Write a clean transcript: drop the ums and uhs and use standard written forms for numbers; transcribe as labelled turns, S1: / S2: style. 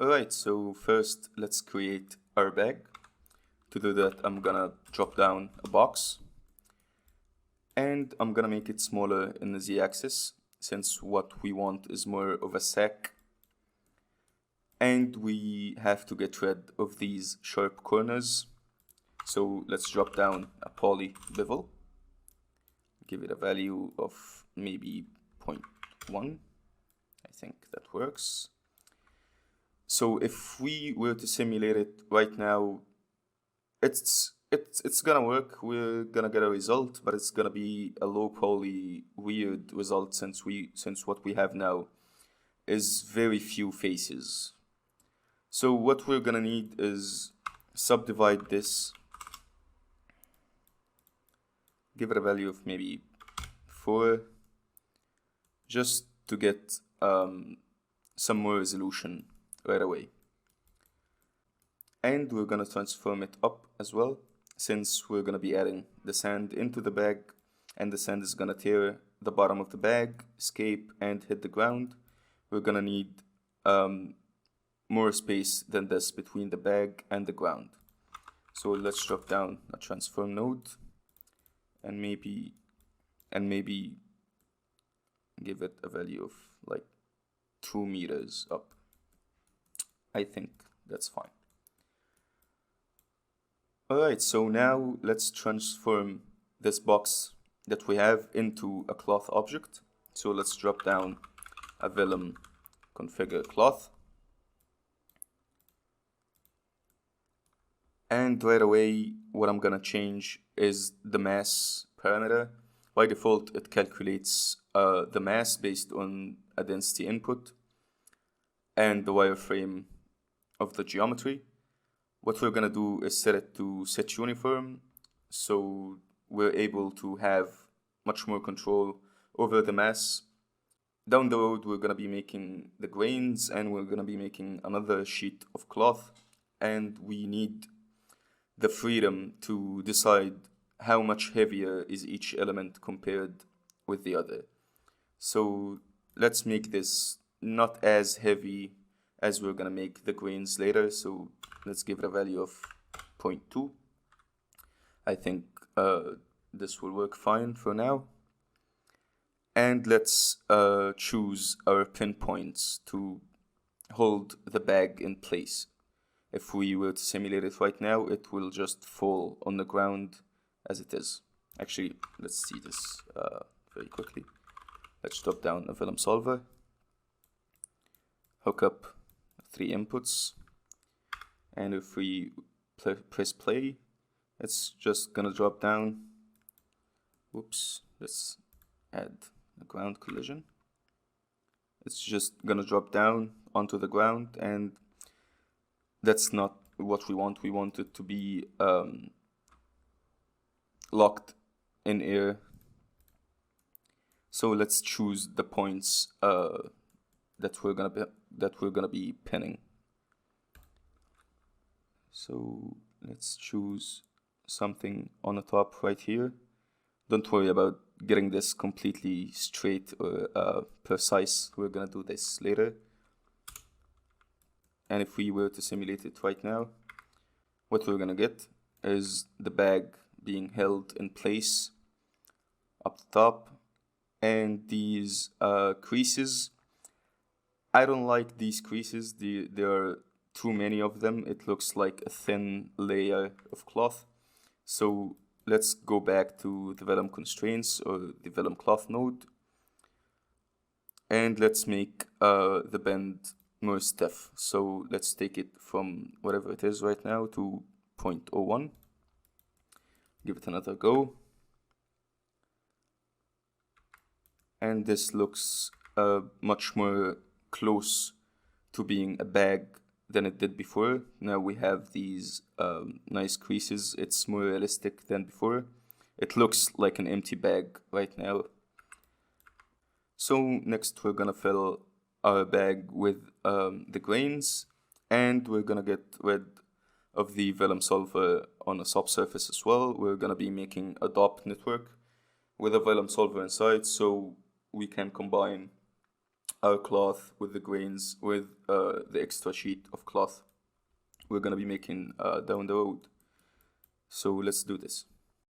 S1: Alright, so first let's create our bag. To do that, I'm gonna drop down a box and I'm gonna make it smaller in the z-axis since what we want is more of a sack, and we have to get rid of these sharp corners. So let's drop down a poly bevel, give it a value of maybe 0.1. I think that works. So if we were to simulate it right now, it's gonna work. We're gonna get a result, but it's gonna be a low poly weird result since what we have now is very few faces. So what we're gonna need is subdivide this, give it a value of maybe 4, just to get some more resolution right away. And we're gonna transform it up as well, since we're gonna be adding the sand into the bag, and the sand is gonna tear the bottom of the bag, escape, and hit the ground. We're gonna need more space than this between the bag and the ground. So let's drop down a transform node and maybe give it a value of like 2 meters up. I think that's fine. Alright, so now let's transform this box that we have into a cloth object. So let's drop down a vellum configure cloth. And right away, what I'm gonna change is the mass parameter. By default, it calculates the mass based on a density input and the wireframe of the geometry. What we're gonna do is set it to set uniform, so we're able to have much more control over the mass. Down the road, we're gonna be making the grains, and we're gonna be making another sheet of cloth, and we need the freedom to decide how much heavier is each element compared with the other. So let's make this not as heavy as we're gonna make the grains later. So let's give it a value of 0.2. I think this will work fine for now. And let's choose our pinpoints to hold the bag in place. If we were to simulate it right now, it will just fall on the ground as it is. Actually, let's see this very quickly. Let's drop down a vellum solver, hook up 3 inputs, and if we press play, it's just gonna drop down. Whoops, let's add a ground collision. It's just gonna drop down onto the ground, and that's not what we want. We want it to be locked in air. So let's choose the points that we're gonna be pinning. So let's choose something on the top right here. Don't worry about getting this completely straight or precise. We're gonna do this later. And if we were to simulate it right now, what we're gonna get is the bag being held in place up the top, and these creases. I don't like these creases. There are too many of them. It looks like a thin layer of cloth. So let's go back to the vellum constraints or the vellum cloth node, and let's make the bend more stiff. So let's take it from whatever it is right now to 0.01. Give it another go. And this looks much more close to being a bag than it did before. Now we have these nice creases. It's more realistic than before. It looks like an empty bag right now. So next we're gonna fill our bag with the grains, and we're gonna get rid of the vellum solver on a subsurface as well. We're gonna be making a DOP network with a vellum solver inside, so we can combine our cloth with the grains, with the extra sheet of cloth we're gonna be making down the road. So let's do this.